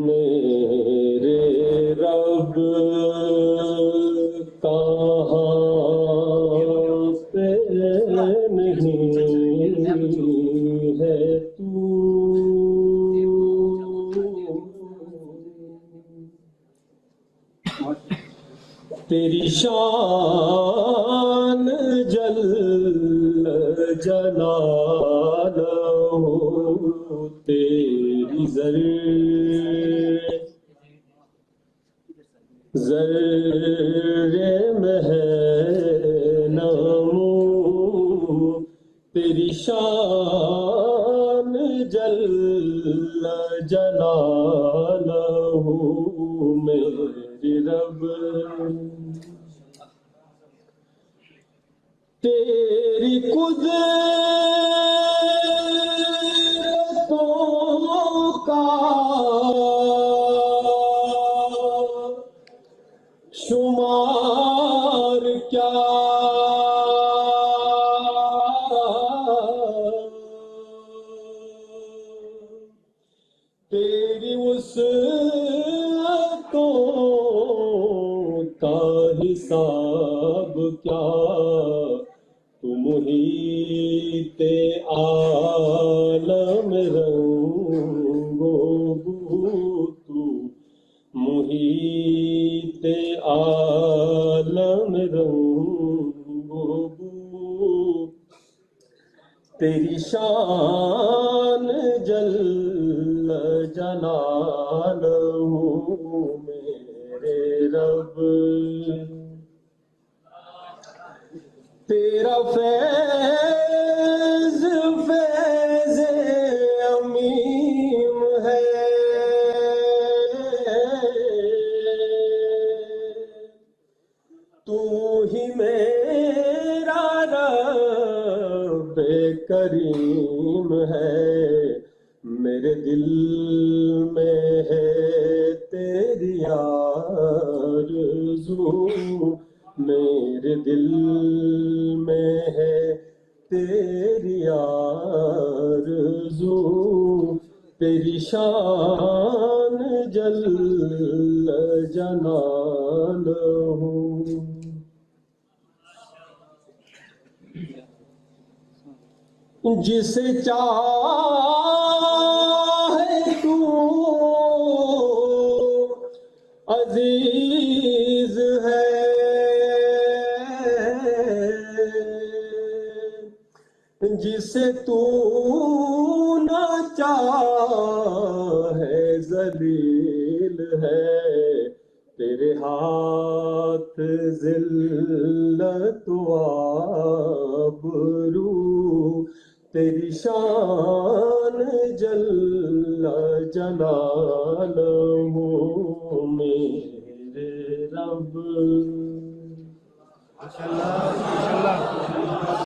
میرے رب کہاں پہ نہیں ہے تو، تیری شان جل جلالہ، تیری ذرے میں ہے نام، تیری شان جل جلالہ میرے رب، تیری قدرتوں کا شمار کیا، تیری وسعتوں کا حساب کیا، تو محیط عالم رنگ و بو، تو محیط عالم رنگ و بو، تیری شان جل جلالہ میرے رب، تیرا فیض فیض عمیم ہے، تو ہی میرا رب کریم ہے، میرے دل میں ہے تیری آرزو، میرے دل میں ہے تیری آرزو، تیری شان جل جلالہ، جسے چاہے تو عزیز ہے، جسے تو نہ چاہے ذلیل ہے، تیرے ہاتھ ذلت و آبرو، تیری شان جل جلالہ میرے رب۔